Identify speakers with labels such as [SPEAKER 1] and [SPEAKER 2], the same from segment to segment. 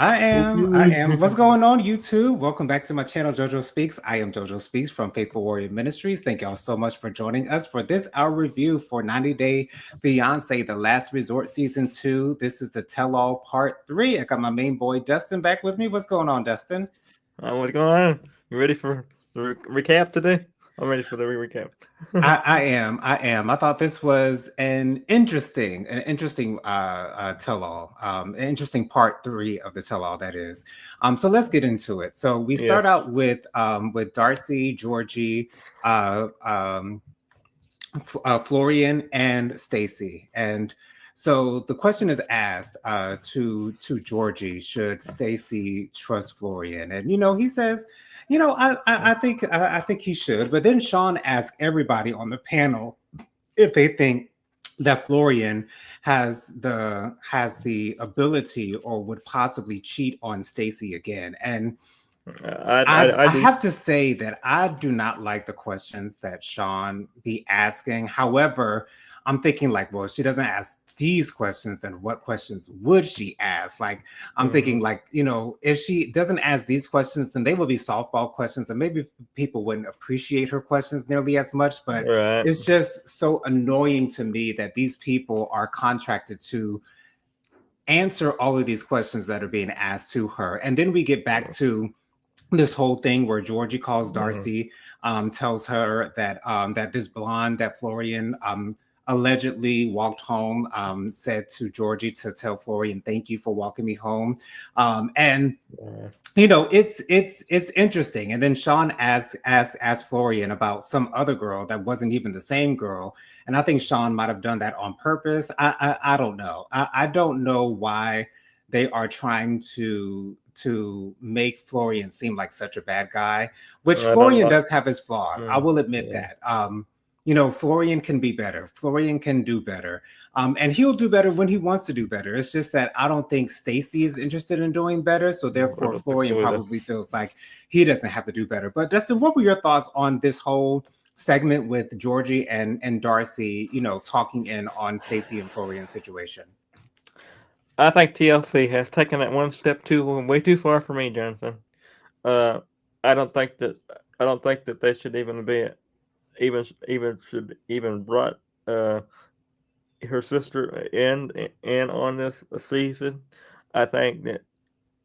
[SPEAKER 1] I am. I
[SPEAKER 2] Okay.
[SPEAKER 1] am. What's going on, YouTube? Welcome back to my channel, JoJo Speaks. I am JoJo Speaks from Faithful Warrior Ministries. Thank y'all so much for joining us for this our review for 90 Day Fiance, The Last Resort Season 2. This is the tell-all part 3. I got my main boy Dustin back with me. What's going on, Dustin?
[SPEAKER 2] What's going on? You ready for the recap today? I'm ready for the recap.
[SPEAKER 1] I am. I am. I thought this was an interesting tell-all, an interesting part 3 of the tell-all. That is. So let's get into it. So we
[SPEAKER 2] Yes.
[SPEAKER 1] start out with Darcy, Georgie, uh, um, Florian, and Stacy, and so the question is asked to Georgie: should Stacy trust Florian? And he says, I think he should. But then Sean asked everybody on the panel if they think that Florian has the ability or would possibly cheat on Stacy again. And I
[SPEAKER 2] Do.
[SPEAKER 1] have to say that I do not like the questions that Sean be asking. However, I'm thinking like, well, if she doesn't ask these questions, then what questions would she ask? Like, I'm thinking like, if she doesn't ask these questions, then they will be softball questions, and maybe people wouldn't appreciate her questions nearly as much. But
[SPEAKER 2] Right.
[SPEAKER 1] it's just so annoying to me that these people are contracted to answer all of these questions that are being asked to her. And then we get back to this whole thing where Georgie calls Darcy, tells her that this blonde that Florian allegedly walked home, said to Georgie to tell Florian, "Thank you for walking me home," and it's interesting. And then Sean asks Florian about some other girl that wasn't even the same girl, and I think Sean might have done that on purpose. I don't know. I don't know why they are trying to make Florian seem like such a bad guy, which
[SPEAKER 2] I don't
[SPEAKER 1] Florian
[SPEAKER 2] like.
[SPEAKER 1] does have his flaws. I will admit that. Florian can be better. Florian can do better. And he'll do better when he wants to do better. It's just that I don't think Stacy is interested in doing better. So
[SPEAKER 2] I
[SPEAKER 1] therefore,
[SPEAKER 2] don't think
[SPEAKER 1] Florian
[SPEAKER 2] so either.
[SPEAKER 1] probably feels like he doesn't have to do better. But Dustin, what were your thoughts on this whole segment with Georgie and Darcy, talking in on Stacy and Florian's situation?
[SPEAKER 2] I think TLC has taken that one step way too far for me, Jonathan. Uh, I don't think that they should even be even brought her sister in on this season. I think that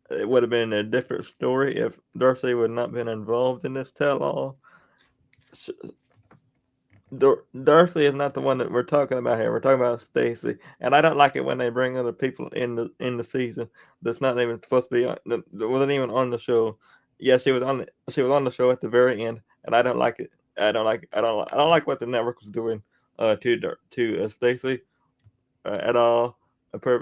[SPEAKER 2] it would have been a different story if Darcy would not been involved in this tell-all. Darcy is not the one that we're talking about here. We're talking about Stacy, and I don't like it when they bring other people in the season that's not even supposed to be on, that wasn't even on the show. Yeah, she was on the show at the very end, and I don't like it. I don't like what the network was doing to Stacy at all,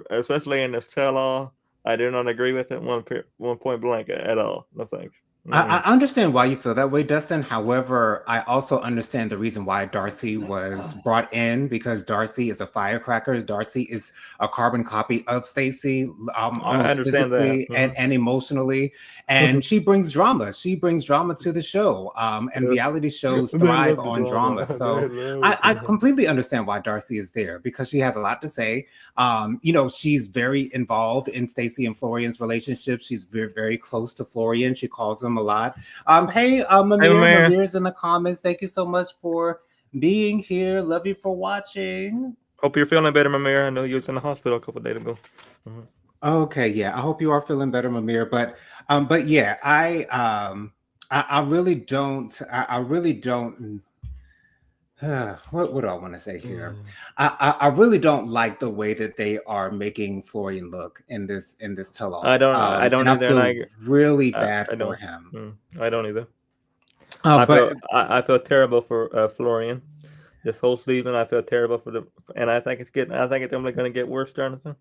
[SPEAKER 2] especially in this tell-all. I do not agree with it one point blank at all. No thanks.
[SPEAKER 1] I understand why you feel that way, Dustin. However, I also understand the reason why Darcy was brought in, because Darcy is a firecracker. Darcy is a carbon copy of Stacy,
[SPEAKER 2] I
[SPEAKER 1] almost
[SPEAKER 2] understand that.
[SPEAKER 1] physically and emotionally. And she brings drama. She brings drama to the show. And reality shows
[SPEAKER 3] They
[SPEAKER 1] thrive
[SPEAKER 3] love the
[SPEAKER 1] on drama.
[SPEAKER 3] drama. They
[SPEAKER 1] So
[SPEAKER 3] love
[SPEAKER 1] I
[SPEAKER 3] the drama.
[SPEAKER 1] completely understand why Darcy is there, because she has a lot to say. She's very involved in Stacy and Florian's relationship. She's very, very close to Florian. She calls him a lot. Hey,
[SPEAKER 2] Hey,
[SPEAKER 1] Mamir.
[SPEAKER 2] man.
[SPEAKER 1] Mamir's in the comments. Thank you so much for being here. Love you for watching.
[SPEAKER 2] Hope you're feeling better, Mamir. I know you was in the hospital a couple of days ago.
[SPEAKER 1] Okay, yeah. I hope you are feeling better, Mamir. But yeah, I really don't. I really don't. What do I want to say here? I really don't like the way that they are making Florian look in this tell-all,
[SPEAKER 2] I don't
[SPEAKER 1] and I
[SPEAKER 2] either, and
[SPEAKER 1] feel really
[SPEAKER 2] I,
[SPEAKER 1] bad
[SPEAKER 2] I
[SPEAKER 1] for
[SPEAKER 2] don't.
[SPEAKER 1] him.
[SPEAKER 2] I don't either.
[SPEAKER 1] But
[SPEAKER 2] I feel terrible for Florian. This whole season, I feel terrible and I think I think it's only going to get worse, Jonathan.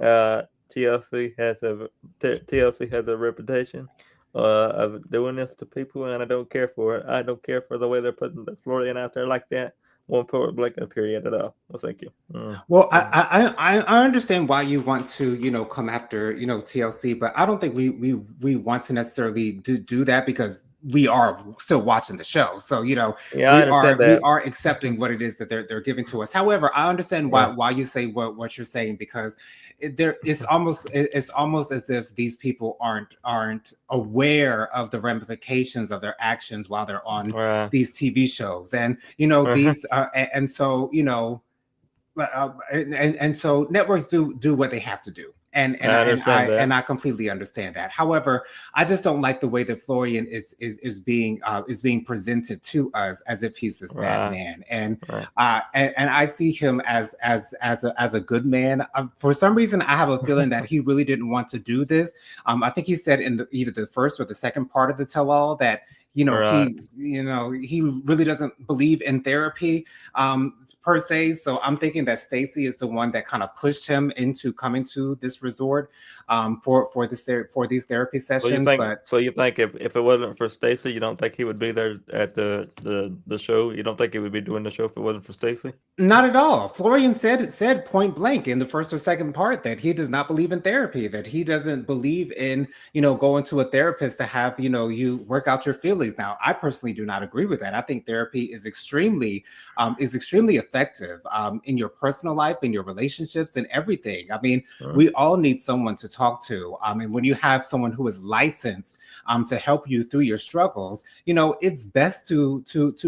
[SPEAKER 2] Uh, TLC has TLC has a reputation of doing this to people, and I don't care for it. I don't care for the way they're putting the Florian out there like that. Won't put Blake in a period at all. Well, thank you.
[SPEAKER 1] well, I understand why you want to come after TLC, but I don't think we want to necessarily do that, because we are still watching the show. So
[SPEAKER 2] Yeah, I
[SPEAKER 1] we
[SPEAKER 2] understand
[SPEAKER 1] are we
[SPEAKER 2] that.
[SPEAKER 1] are accepting what it is that they're giving to us. However, I understand why
[SPEAKER 2] Yeah.
[SPEAKER 1] why you say what you're saying, because it's almost as if these people aren't aware of the ramifications of their actions while they're on
[SPEAKER 2] Right.
[SPEAKER 1] these TV shows, and these and so and so networks do what they have to do,
[SPEAKER 2] I understand that.
[SPEAKER 1] I completely understand that. However, I just don't like the way that Florian is being presented to us as if he's this bad
[SPEAKER 2] Right.
[SPEAKER 1] man, and
[SPEAKER 2] Right.
[SPEAKER 1] and I see him as a good man. For some reason, I have a feeling that he really didn't want to do this. I think he said in either the first or the second part of the tell-all that
[SPEAKER 2] Right.
[SPEAKER 1] he really doesn't believe in therapy per se. So I'm thinking that Stacy is the one that kind of pushed him into coming to this resort for these therapy sessions. But
[SPEAKER 2] So you think if it wasn't for Stacy, you don't think he would be there at the show? You don't think he would be doing the show if it wasn't for Stacy?
[SPEAKER 1] not at all. Florian said point blank in the first or second part that he does not believe in therapy, that he doesn't believe in, going to a therapist to have, you work out your feelings. Now, I personally do not agree with that. I think therapy is extremely effective in your personal life, in your relationships, and everything. I mean, we all need someone to talk to. And when you have someone who is licensed to help you through your struggles, it's best to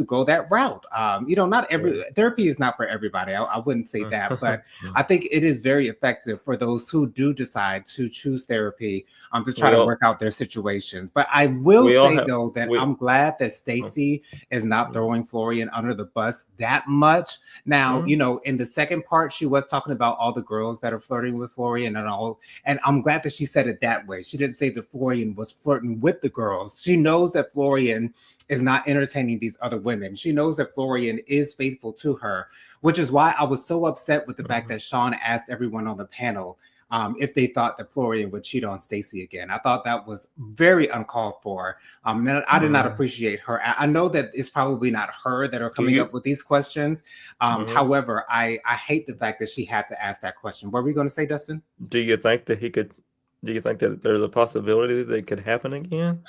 [SPEAKER 1] go that route. Not every therapy is not for everybody. I wouldn't say that, but I think it is very effective for those who do decide to choose therapy to try to work out their situations. But I will say though that I'm glad that Stacy is not throwing Florian under the bus that much. Now, in the second part, she was talking about all the girls that are flirting with Florian and all, and I'm glad that she said it that way. She didn't say that Florian was flirting with the girls. She knows that Florian is not entertaining these other women. She knows that Florian is faithful to her, which is why I was so upset with the fact that Sean asked everyone on the panel if they thought that Florian would cheat on Stacy again. I thought that was very uncalled for. And I did not appreciate her. I know that it's probably not her that are coming up with these questions. However, I hate the fact that she had to ask that question. What were we going to say, Dustin?
[SPEAKER 2] Do you think that do you think that there's a possibility that it could happen again?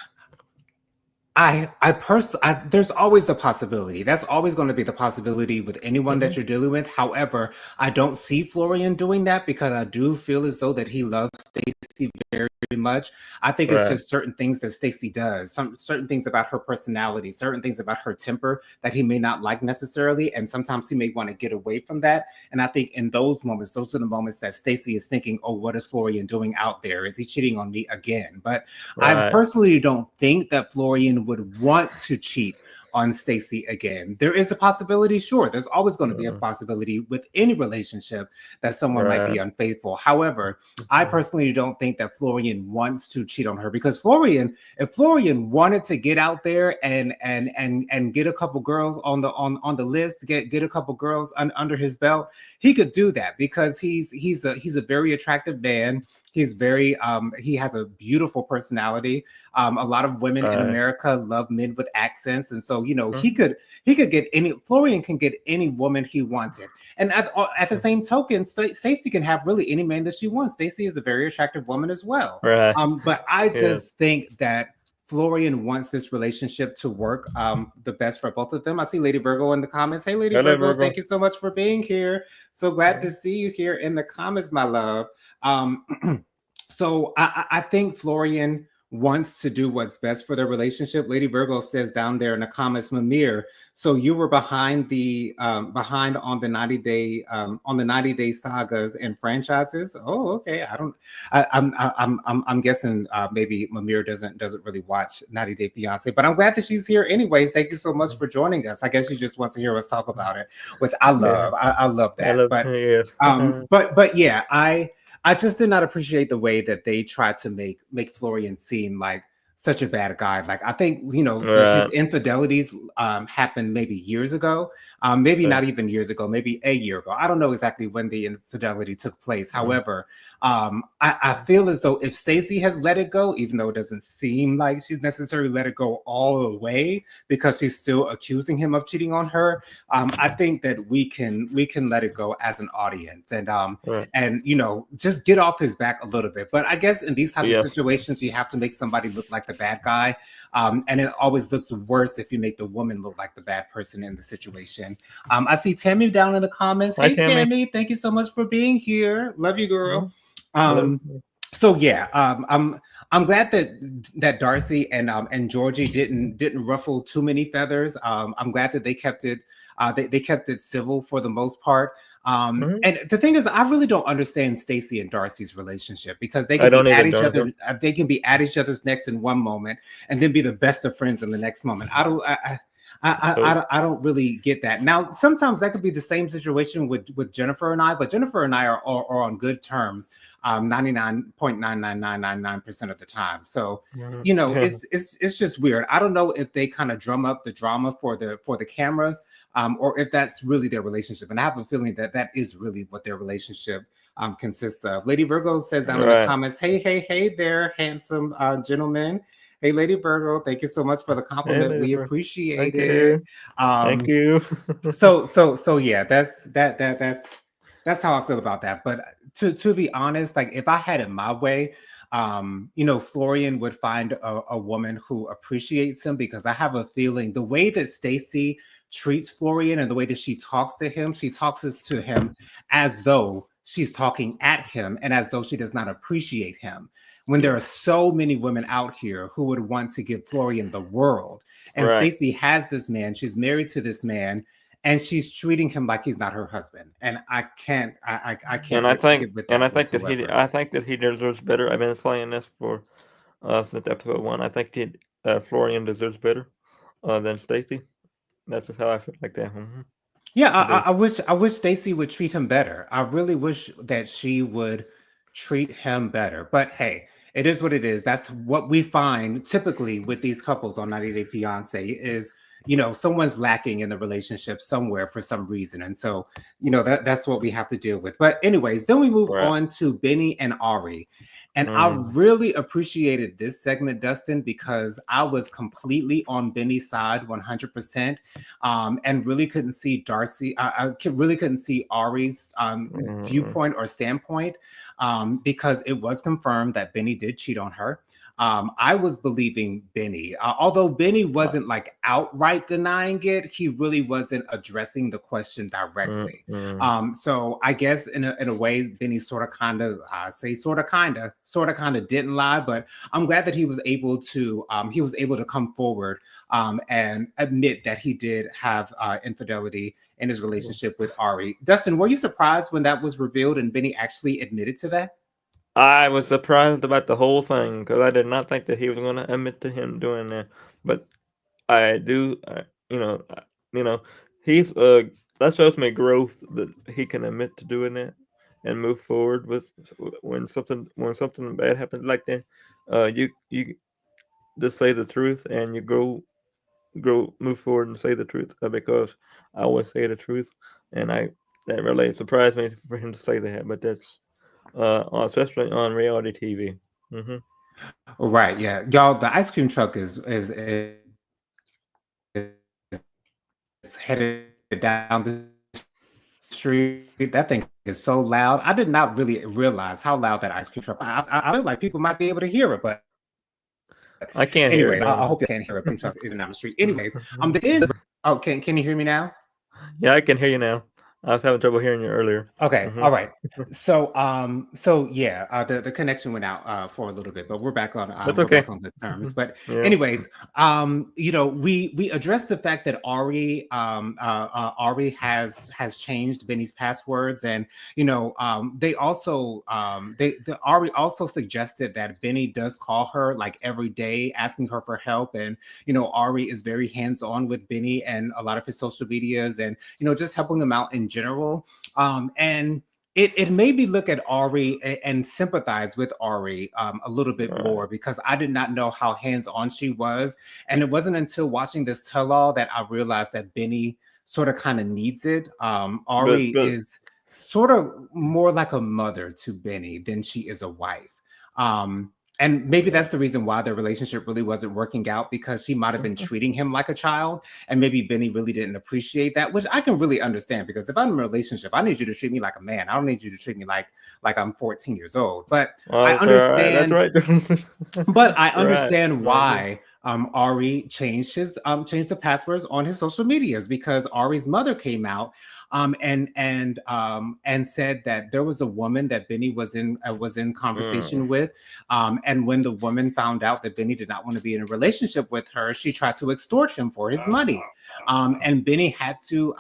[SPEAKER 1] There's always the possibility. That's always going to be the possibility with anyone that you're dealing with. However, I don't see Florian doing that because I do feel as though that he loves Stacy very much. I think it's just certain things that Stacy does, certain things about her personality, certain things about her temper that he may not like necessarily, and sometimes he may want to get away from that. And I think in those moments, those are the moments that Stacy is thinking, "Oh, what is Florian doing out there? Is he cheating on me again?" But I personally don't think that Florian would want to cheat on Stacy again. There is a possibility, sure. There's always going to be a possibility with any relationship that someone might be unfaithful. However, I personally don't think that Florian wants to cheat on her because if Florian wanted to get out there and get a couple girls on the list, get a couple girls under his belt, he could do that because he's a very attractive man. He's he has a beautiful personality. A lot of women in America love men with accents. And so, he could get Florian can get any woman he wanted. And at the same token, Stacy can have really any man that she wants. Stacy is a very attractive woman as well. But I just think that Florian wants this relationship to work the best for both of them. I see Lady Virgo in the comments. Hey, Lady Virgo, thank you so much for being here. So glad to see you here in the comments, my love. So I think Florian wants to do what's best for their relationship. Lady Virgo says down there in the comments, Mamir, so you were behind on the 90-day sagas and franchises. Oh, okay. I'm guessing maybe Mamir doesn't really watch 90 Day Fiance, but I'm glad that she's here anyways. Thank you so much for joining us. I guess she just wants to hear us talk about it, which I love. I love that. But yeah, I just did not appreciate the way that they tried to make Florian seem like such a bad guy. Like I think his infidelities happened maybe years ago, maybe not even years ago, maybe a year ago. I don't know exactly when the infidelity took place. However, I feel as though if Stacy has let it go, even though it doesn't seem like she's necessarily let it go all the way because she's still accusing him of cheating on her, I think that we can let it go as an audience and just get off his back a little bit. But I guess in these types of situations, you have to make somebody look like the bad guy, and it always looks worse if you make the woman look like the bad person in the situation. I see Tammy down in the comments. Hey, Tammy, thank you so much for being here. Love you, girl.
[SPEAKER 2] Hello.
[SPEAKER 1] Um, so yeah, I'm glad that Darcy and Georgie didn't ruffle too many feathers. I'm glad that they kept it they kept it civil for the most part.
[SPEAKER 2] Mhm.
[SPEAKER 1] And the thing is, I really don't understand Stacy and Darcy's relationship because they
[SPEAKER 2] I
[SPEAKER 1] can be
[SPEAKER 2] don't
[SPEAKER 1] at
[SPEAKER 2] either,
[SPEAKER 1] each
[SPEAKER 2] Jonathan.
[SPEAKER 1] other, they can be at each other's necks in one moment, and then be the best of friends in the next moment.
[SPEAKER 2] So
[SPEAKER 1] I don't really get that. Now, sometimes that could be the same situation with Jennifer and I, but Jennifer and I are on good terms 99.99999% of the time. So,
[SPEAKER 2] mhm.
[SPEAKER 1] you know,
[SPEAKER 2] Yeah.
[SPEAKER 1] it's just weird. I don't know if they kind of drum up the drama for the cameras, or if that's really their relationship. And I have a feeling that that is really what their relationship consists of. Lady Virgo says down in the
[SPEAKER 2] Right.
[SPEAKER 1] comments, hey there, handsome gentlemen. Hey, Lady Virgo, thank you so much for the
[SPEAKER 2] Hey,
[SPEAKER 1] compliment.
[SPEAKER 2] lady
[SPEAKER 1] We
[SPEAKER 2] bird.
[SPEAKER 1] appreciate
[SPEAKER 2] Thank
[SPEAKER 1] it.
[SPEAKER 2] you. Thank you.
[SPEAKER 1] So yeah, that's how I feel about that. But to be honest, like if I had it my way, you know, Florian would find a woman who appreciates him because I have a feeling the way that Stacy treats Florian and the way that she talks to him as though she's talking at him and as though she does not appreciate him. When there are
[SPEAKER 2] Yes.
[SPEAKER 1] so many women out here who would want to give Florian the world, and
[SPEAKER 2] Right.
[SPEAKER 1] Stacy has this man, she's married to this man, and she's treating him like he's not her husband. And I can't get with
[SPEAKER 2] And
[SPEAKER 1] that whatsoever.
[SPEAKER 2] I think that he deserves better. I've been saying this for since episode one. I think Florian deserves better than Stacy. That's just how I feel like that.
[SPEAKER 1] Yeah,
[SPEAKER 2] They,
[SPEAKER 1] I wish Stacy would treat him better. I really wish that she would treat him better. But hey, it is what it is. That's what we find typically with these couples on 90 Day Fiance is, you know, someone's lacking in the relationship somewhere for some reason. And so, you know, that's what we have to deal with. But anyways, then we move
[SPEAKER 2] right.
[SPEAKER 1] on to Benny and Ari. And I
[SPEAKER 2] Mm,
[SPEAKER 1] really appreciated this segment, Dustin, because I was completely on Benny's side 100%, and really couldn't see Darcy. Really couldn't see Ari's
[SPEAKER 2] mm,
[SPEAKER 1] viewpoint or standpoint, because it was confirmed that Benny did cheat on her. I was believing Benny, although Benny
[SPEAKER 2] right.
[SPEAKER 1] wasn't like outright denying it. He really wasn't addressing the question
[SPEAKER 2] Mm,
[SPEAKER 1] directly.
[SPEAKER 2] mm.
[SPEAKER 1] So I guess in a way, Benny sort of kind of say sort of kind of didn't lie, but I'm glad that he was able to come forward and admit that he did have infidelity in his relationship with Ari. Dustin, were you surprised when that was revealed and Benny actually admitted to that?
[SPEAKER 2] I was surprised about the whole thing because I did not think that he was going to admit to him doing that. But I do, you know, he's that shows me growth that he can admit to doing that and move forward with when something bad happens like that. You just say the truth and you move forward and say the truth because I always say the truth, and I that really surprised me for him to say that. But that's especially on reality TV. Hmm.
[SPEAKER 1] Right, yeah. Y'all, the ice cream truck is headed down the street. That thing is so loud. I did not really realize how loud that ice cream truck. I feel like people might be able to hear it, but
[SPEAKER 2] I
[SPEAKER 1] anyway,
[SPEAKER 2] can't hear
[SPEAKER 1] I
[SPEAKER 2] it,
[SPEAKER 1] hope you
[SPEAKER 2] Jonathan.
[SPEAKER 1] can't hear it. Cream trucks in and down the street. Anyways, then oh, can you hear me now?
[SPEAKER 2] Yeah, I can hear you now. I was having trouble hearing you earlier.
[SPEAKER 1] Okay,
[SPEAKER 2] Hmm.
[SPEAKER 1] all right. So yeah, the connection went out for a little bit, but
[SPEAKER 2] That's
[SPEAKER 1] we're
[SPEAKER 2] okay.
[SPEAKER 1] back on good terms. But
[SPEAKER 2] Yeah.
[SPEAKER 1] anyways, you know, we addressed the fact that Ari has changed Benny's passwords, and you know, they also the Ari also suggested that Benny does call her like every day, asking her for help, and you know, Ari is very hands on with Benny and a lot of his social medias, and you know, just helping him out in general. And it made me look at Ari and sympathize with Ari a little bit
[SPEAKER 2] Right.
[SPEAKER 1] more because I did not know how hands on she was. And it wasn't until watching this tell all that I realized that Benny sort of kind of needs it. Ari
[SPEAKER 2] But
[SPEAKER 1] is sort of more like a mother to Benny than she is a wife. And maybe
[SPEAKER 2] yeah.
[SPEAKER 1] that's the reason why their relationship really wasn't working out because she might have been
[SPEAKER 2] Mhm.
[SPEAKER 1] treating him like a child, and maybe Benny really didn't appreciate that, which I can really understand because if I'm in a relationship, I need you to treat me like a man. I don't need you to treat me like I'm 14 years old.
[SPEAKER 2] Well, that's all right. That's right.
[SPEAKER 1] But I
[SPEAKER 2] Right.
[SPEAKER 1] understand
[SPEAKER 2] Mhm.
[SPEAKER 1] why Ari changed the passwords on his social medias because Ari's mother came out and said that there was a woman that Benny was in conversation with, and when the woman found out that Benny did not want to be in a relationship with her, she tried to extort him for his money. And Benny had to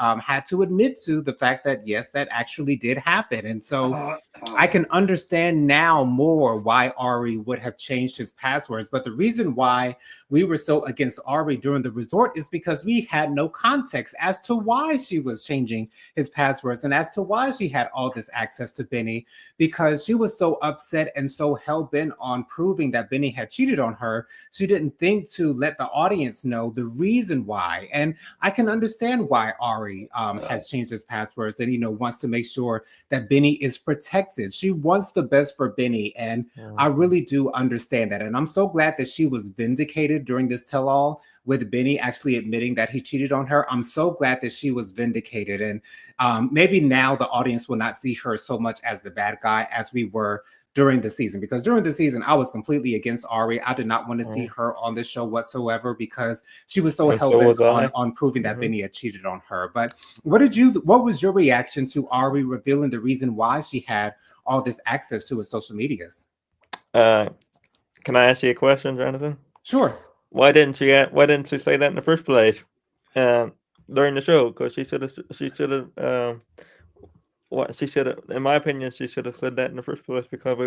[SPEAKER 1] admit to the fact that yes, that actually did happen. And so I can understand now more why Ari would have changed his passwords. But the reason why we were so against Ari during the resort is because we had no context as to why she was changing his passwords and as to why she had all this access to Benny, because she was so upset and so hell-bent on proving that Benny had cheated on her. She didn't think to let the audience know the reason why. And I can understand why Ari has changed his passwords and, wants to make sure that Benny is protected. She wants the best for Benny. And I really do understand that. And I'm so glad that she was vindicated during this tell-all with Benny actually admitting that he cheated on her. I'm so glad that she was vindicated. And maybe now the audience will not see her so much as the bad guy as we were during the season, because during the season I was completely against Ari. I did not want to see her on this show whatsoever because she was so hell-bent on proving that Benny had cheated on her. But what was your reaction to Ari revealing the reason why she had all this access to his social medias?
[SPEAKER 2] Can I ask you a question, Jonathan?
[SPEAKER 1] Sure.
[SPEAKER 2] Why didn't she say that in the first place during the show? Because she should have in my opinion, she should have said that in the first place, because I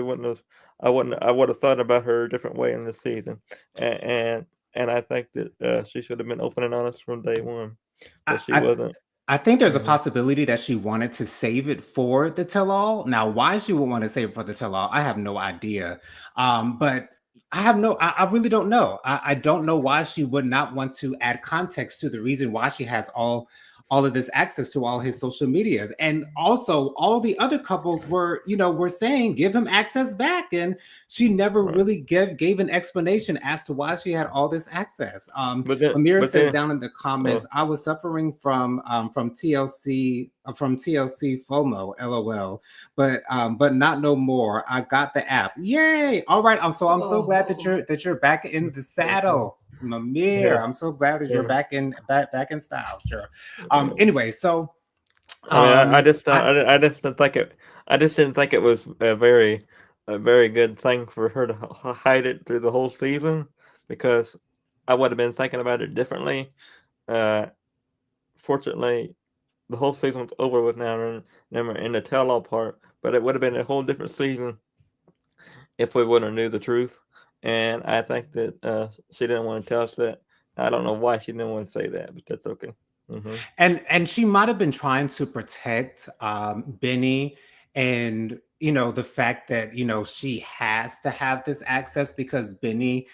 [SPEAKER 2] would have thought about her a different way in this season, and I think that she should have been open and honest from day one, but she wasn't.
[SPEAKER 1] I think there's a possibility that she wanted to save it for the tell-all. Now, why she would want to save it for the tell-all, I have no idea. But I really don't know. I don't know why she would not want to add context to the reason why she has all of this access to all his social medias. And also all the other couples were saying, give him access back. And she never really gave an explanation as to why she had all this access. Amir says down in the comments, I was suffering from TLC FOMO, LOL, but not no more. I got the app. Yay. All right. I'm so glad that you're back in the saddle. Amir, I'm so glad that you're back in style. Sure. Anyway, so
[SPEAKER 2] I just didn't think it was a very good thing for her to hide it through the whole season, because I would have been thinking about it differently. Fortunately, the whole season's over with now, and we're in the tell-all part. But it would have been a whole different season if we would have knew the truth. And I think that she didn't want to tell us that. I don't know why she didn't want to say that, but that's okay.
[SPEAKER 1] And she might have been trying to protect Benny, and the fact that she has to have this access because Benny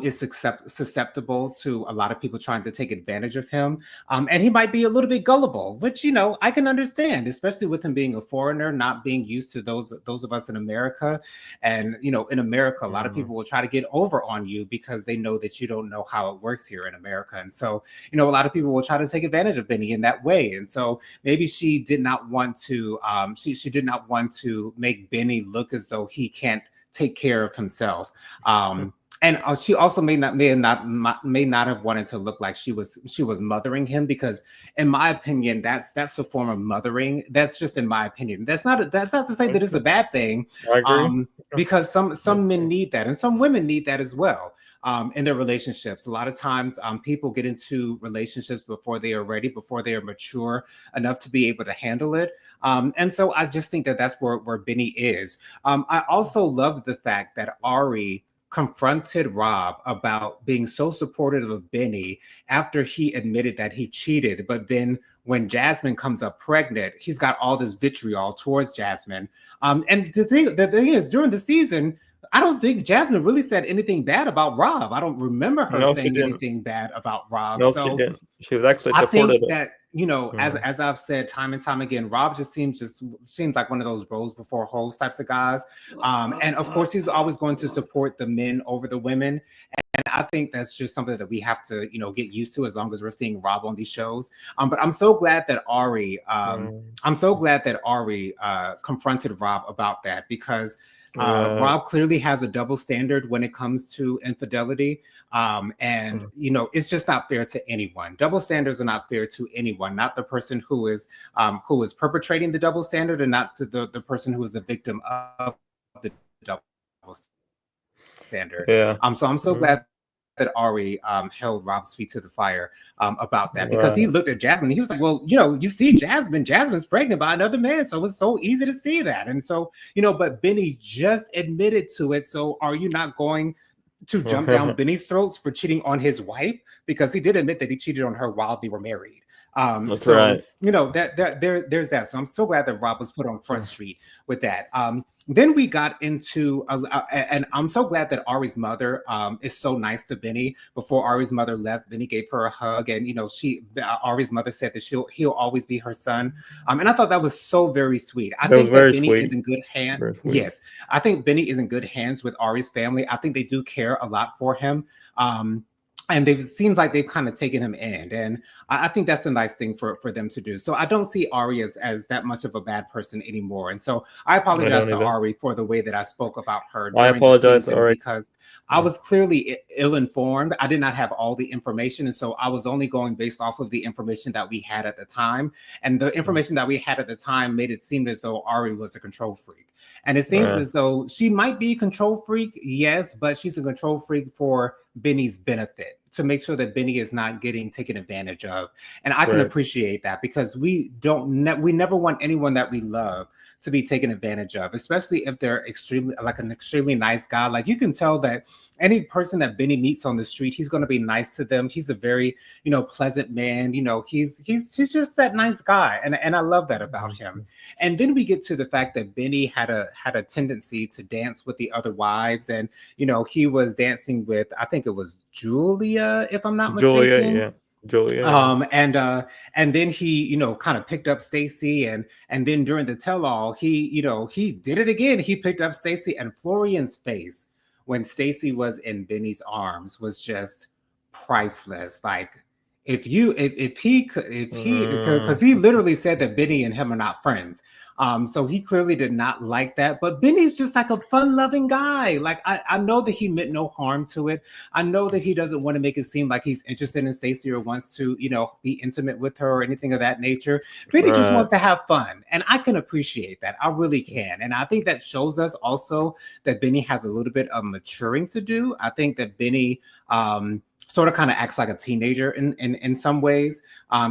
[SPEAKER 1] is susceptible to a lot of people trying to take advantage of him, and he might be a little bit gullible, which I can understand, especially with him being a foreigner, not being used to those of us in America. And in America, a lot of people will try to get over on you because they know that you don't know how it works here in America. And so a lot of people will try to take advantage of Benny in that way. And so maybe she did not want to she did not want to make Benny look as though he can't take care of himself. And she also may not have wanted to look like she was mothering him, because in my opinion, that's a form of mothering. That's just in my opinion. That's not to say that it's a bad thing.
[SPEAKER 2] I agree.
[SPEAKER 1] Because some men need that, and some women need that as well. In their relationships, a lot of times people get into relationships before they are ready, before they are mature enough to be able to handle it. And so I just think that that's where Benny is. I also love the fact that Ari confronted Rob about being so supportive of Benny after he admitted that he cheated. But then when Jasmine comes up pregnant, he's got all this vitriol towards Jasmine. And the thing is, during the season, I don't think Jasmine really said anything bad about Rob. I don't remember her saying anything bad about Rob.
[SPEAKER 2] No, she didn't. She was actually supportive.
[SPEAKER 1] I think that as I've said time and time again, Rob just seems like one of those rose before hoes types of guys. And of course, he's always going to support the men over the women. And I think that's just something that we have to, get used to as long as we're seeing Rob on these shows. But I'm so glad that Ari confronted Rob about that, because
[SPEAKER 2] Right.
[SPEAKER 1] Rob clearly has a double standard when it comes to infidelity. And
[SPEAKER 2] Mm.
[SPEAKER 1] it's just not fair to anyone. Double standards are not fair to anyone, not the person who is perpetrating the double standard, and not to the person who is the victim of the double standard. So I'm so glad
[SPEAKER 2] Yeah.
[SPEAKER 1] that Ari
[SPEAKER 2] Mhm.
[SPEAKER 1] held Rob's feet to the fire about that, because he looked at Jasmine and he was
[SPEAKER 2] Right.
[SPEAKER 1] like, well, you see Jasmine's pregnant by another man, so it's so easy to see that. And so, but Benny just admitted to it. So are you not going to jump down Benny's throats for cheating on his wife? Because he did admit that he cheated on her while they were married.
[SPEAKER 2] That's
[SPEAKER 1] So
[SPEAKER 2] right.
[SPEAKER 1] there's that. So I'm so glad that Rob was put on Front
[SPEAKER 2] Mm.
[SPEAKER 1] Street with that. Then we got into, and I'm so glad that Ari's mother is so nice to Benny. Before Ari's mother left, Benny gave her a hug, and Ari's mother said that he'll always be her son. And I thought that was so very sweet. I
[SPEAKER 2] That was
[SPEAKER 1] think that
[SPEAKER 2] very
[SPEAKER 1] Benny is
[SPEAKER 2] sweet.
[SPEAKER 1] in good hands.
[SPEAKER 2] Very sweet.
[SPEAKER 1] Yes, I think Benny is in good hands with Ari's family. I think they do care a lot for him. And it seems like they've kind of taken him in, and I think that's the nice thing for them to do. So I don't see Ari as that much of a bad person anymore. And so I
[SPEAKER 2] I
[SPEAKER 1] apologize
[SPEAKER 2] don't
[SPEAKER 1] to
[SPEAKER 2] either.
[SPEAKER 1] Ari for the way that I spoke about her
[SPEAKER 2] I
[SPEAKER 1] during the
[SPEAKER 2] apologize,
[SPEAKER 1] season,
[SPEAKER 2] Ari.
[SPEAKER 1] because I
[SPEAKER 2] Yeah.
[SPEAKER 1] was clearly ill-informed. I did not have all the information, and so I was only going based off of the information that we had at the time. And the
[SPEAKER 2] Mm.
[SPEAKER 1] information that we had at the time made it seem as though Ari was a control freak. And it seems
[SPEAKER 2] Right.
[SPEAKER 1] as though she might be a control freak, yes, but she's a control freak for Benny's benefit, to make sure that Benny is not getting taken advantage of. And I can
[SPEAKER 2] Correct.
[SPEAKER 1] appreciate that, because we never want anyone that we love to be taken advantage of, especially if they're an extremely nice guy. Like, you can tell that any person that Benny meets on the street, he's going to be nice to them. He's a very, pleasant man. He's just that nice guy, and I love that about him.
[SPEAKER 2] Mhm.
[SPEAKER 1] And then we get to the fact that Benny had a tendency to dance with the other wives, and he was dancing with, I think it was Julia, if I'm not
[SPEAKER 2] Julia,
[SPEAKER 1] mistaken.
[SPEAKER 2] yeah. Julia, yeah.
[SPEAKER 1] And then he, kind of picked up Stacy, and then during the tell-all, he did it again. He picked up Stacy, and Florian's face when Stacy was in Benny's arms was just priceless. Like, if he because
[SPEAKER 2] Mm.
[SPEAKER 1] he literally said that Benny and him are not friends. So he clearly did not like that. But Benny's just like a fun-loving guy. Like, I know that he meant no harm to it. I know that he doesn't want to make it seem like he's interested in Stacey or wants to, be intimate with her or anything of that nature. Benny just
[SPEAKER 2] Right.
[SPEAKER 1] wants to have fun. And I can appreciate that. I really can. And I think that shows us also that Benny has a little bit of maturing to do. I think that Benny sort of kind of acts like a teenager in some ways.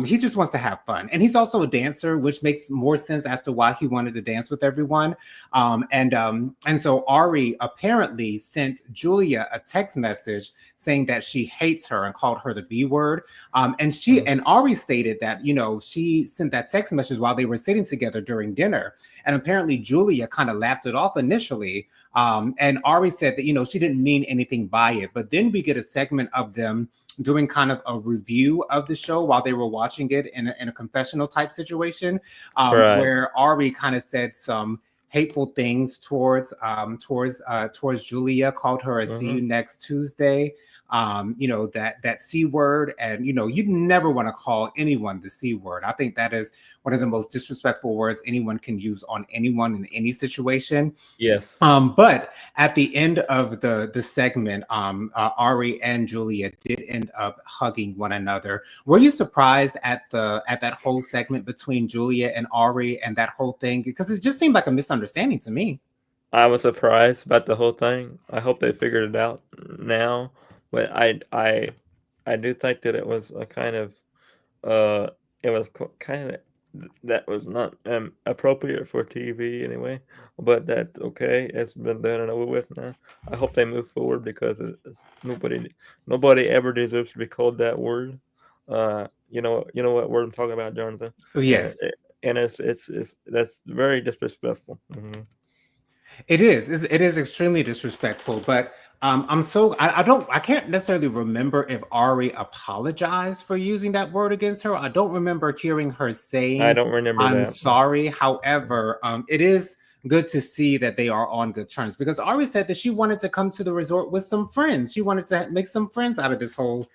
[SPEAKER 1] He just wants to have fun. And he's also a dancer, which makes more sense as to why he wanted to dance with everyone. And so Ari apparently sent Julia a text message saying that she hates her and called her the B word. And Ari stated that, she sent that text message while they were sitting together during dinner. And apparently Julia kind of laughed it off initially. And Ari said that, she didn't mean anything by it. But then we get a segment of them doing kind of a review of the show while they were watching it in a confessional type situation,
[SPEAKER 2] Right.
[SPEAKER 1] where Ari kind of said some hateful things towards Julia, called her a see you
[SPEAKER 2] Mhm.
[SPEAKER 1] next Tuesday. That C word, and you'd never want to call anyone the C word. I think that is one of the most disrespectful words anyone can use on anyone in any situation.
[SPEAKER 2] Yes.
[SPEAKER 1] But at the end of the segment, Ari and Julia did end up hugging one another. Were you surprised at that whole segment between Julia and Ari and that whole thing? Because it just seemed like a misunderstanding to me.
[SPEAKER 2] I was surprised about the whole thing. I hope they figured it out now, but I do think that it was a kind of uh it was kind of that was not appropriate for TV anyway, but that's okay. It's been done and over with now. I hope they move forward because nobody ever deserves to be called that word. You know what word I'm talking about, Jonathan,
[SPEAKER 1] Oh,
[SPEAKER 2] and
[SPEAKER 1] yes.
[SPEAKER 2] it's that's very disrespectful. Hmm.
[SPEAKER 1] It is extremely disrespectful, but I can't necessarily remember if Ari apologized for using that word against her. I don't remember hearing her
[SPEAKER 2] I
[SPEAKER 1] saying
[SPEAKER 2] don't remember
[SPEAKER 1] "I'm
[SPEAKER 2] that.
[SPEAKER 1] sorry." However, it is good to see that they are on good terms, because Ari said that she wanted to come to the resort with some friends. She wanted to make some friends out of this whole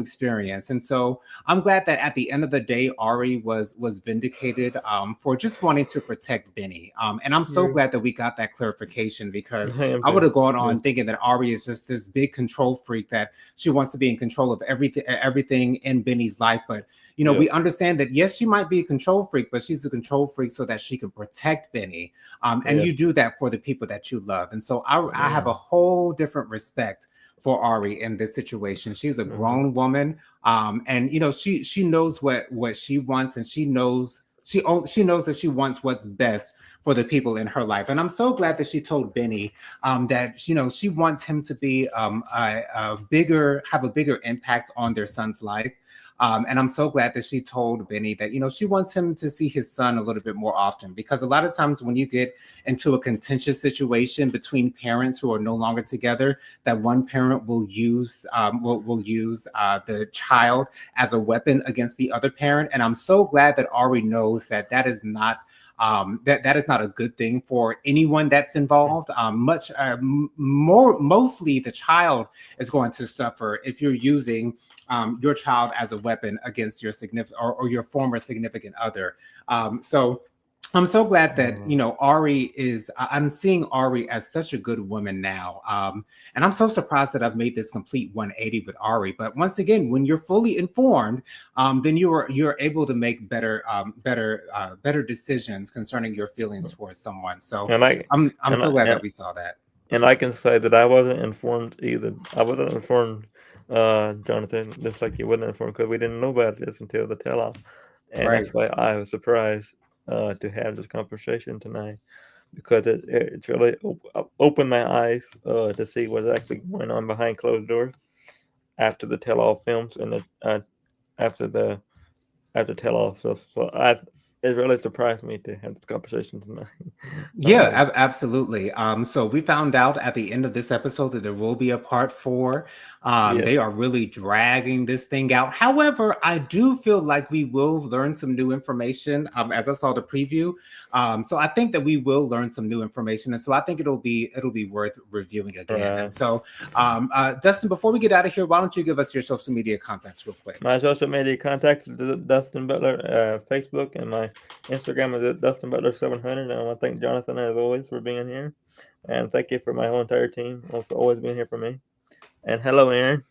[SPEAKER 1] experience. And so I'm glad that at the end of the day, Ari was vindicated for just wanting to protect Benny. And I'm so
[SPEAKER 2] Yeah.
[SPEAKER 1] glad that we got that clarification, because
[SPEAKER 2] I am
[SPEAKER 1] I would
[SPEAKER 2] too.
[SPEAKER 1] have gone
[SPEAKER 2] Yeah.
[SPEAKER 1] on thinking that Ari is just this big control freak, that she wants to be in control of everything in Benny's life. But we
[SPEAKER 2] Yes.
[SPEAKER 1] understand that yes, she might be a control freak, but she's a control freak so that she can protect Benny. And
[SPEAKER 2] Yes.
[SPEAKER 1] you do that for the people that you love. And so I have
[SPEAKER 2] Yeah.
[SPEAKER 1] a whole different respect for Ari in this situation. She's a
[SPEAKER 2] Mhm.
[SPEAKER 1] grown woman, and she knows what she wants, and she knows she knows that she wants what's best for the people in her life. And I'm so glad that she told Benny that she wants him to be have a bigger impact on their son's life. And I'm so glad that she told Benny that she wants him to see his son a little bit more often, because a lot of times when you get into a contentious situation between parents who are no longer together, that one parent will use the child as a weapon against the other parent. And I'm so glad that Ari knows that that is not that is not a good thing for anyone that's involved. Mostly the child is going to suffer if you're using your child as a weapon against your significant or your former significant other. So I'm so glad that Ari is. I'm seeing Ari as such a good woman now, and I'm so surprised that I've made this complete 180 with Ari. But once again, when you're fully informed, then you're able to make better decisions concerning your feelings towards someone. So
[SPEAKER 2] And I
[SPEAKER 1] I'm
[SPEAKER 2] and
[SPEAKER 1] so
[SPEAKER 2] I
[SPEAKER 1] glad
[SPEAKER 2] and,
[SPEAKER 1] that we saw that.
[SPEAKER 2] and I can say that I wasn't informed either. I wasn't informed, Jonathan, just like you wasn't informed, because we didn't know about this until the tell-off, and
[SPEAKER 1] Right.
[SPEAKER 2] that's why I was surprised to have this conversation tonight, because it's really opened my eyes to see what's actually going on behind closed doors after the tell-all films and after the after tell-off. So it really surprised me to have this conversation tonight.
[SPEAKER 1] Yeah,
[SPEAKER 2] um,
[SPEAKER 1] absolutely. So we found out at the end of this episode that there will be a part 4. They
[SPEAKER 2] yes.
[SPEAKER 1] are really dragging this thing out. However, I do feel like we will learn some new information, as I saw the preview. So I think that we will learn some new information, and so I think it'll be worth reviewing again.
[SPEAKER 2] Right.
[SPEAKER 1] And so, Dustin, before we get out of here, why don't you give us your social media contacts real quick?
[SPEAKER 2] My social media contacts is Dustin Butler, Facebook, and my Instagram is at Dustin Butler 700. And I want to thank Jonathan as always for being here, and thank you for my whole entire team for always being here for me. And hello, Aaron.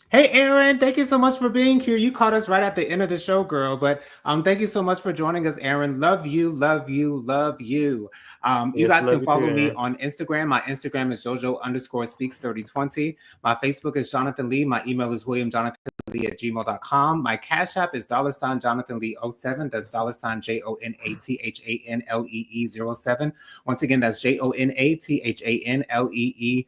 [SPEAKER 1] Hey, Aaron, thank you so much for being here. You caught us right at the end of the show, girl. But thank you so much for joining us, Aaron. Love you, love you, love you. You
[SPEAKER 2] Yes,
[SPEAKER 1] guys
[SPEAKER 2] love
[SPEAKER 1] can
[SPEAKER 2] you too,
[SPEAKER 1] follow me
[SPEAKER 2] Aaron.
[SPEAKER 1] on Instagram. My Instagram is JoJo_speaks3020. My Facebook is Jonathan Lee. My email is WilliamJonathanLee@gmail.com. My Cash App is $JonathanLee07. That's $JonathанLee07. Once again, that's JonathанLee07.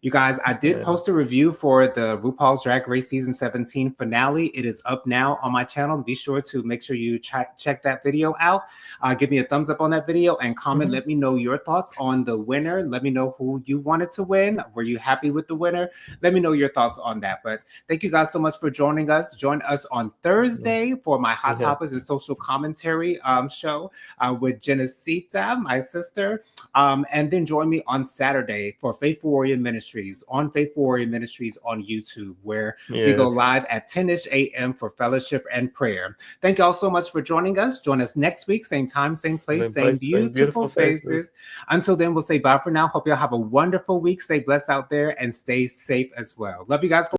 [SPEAKER 1] You guys, I did
[SPEAKER 2] Yeah.
[SPEAKER 1] post a review for the RuPaul's Drag Race Season 17 finale. It is up now on my channel. Be sure to make sure you check that video out. Give me a thumbs up on that video and comment. Let me know your thoughts on the winner. Let me know who you wanted to win. Were you happy with the winner? Let me know your thoughts on that. But thank you guys so much for joining us. Join us on Thursday for my Hot
[SPEAKER 2] Yeah.
[SPEAKER 1] Topics and Social Commentary show with Genesita, my sister. And then join me on Saturday for Faithful Warrior Ministries on Faithful Warrior Ministries on YouTube, where we go
[SPEAKER 2] Yes.
[SPEAKER 1] live at 10-ish a.m. for fellowship and prayer. Thank you all so much for joining us. Join us next week, same time, same place,
[SPEAKER 2] Same
[SPEAKER 1] same
[SPEAKER 2] place, same
[SPEAKER 1] beautiful
[SPEAKER 2] beautiful faces.
[SPEAKER 1] faces. Until then, we'll say bye for now. Hope y'all have a wonderful week. Stay blessed out there and stay safe as well. Love you guys.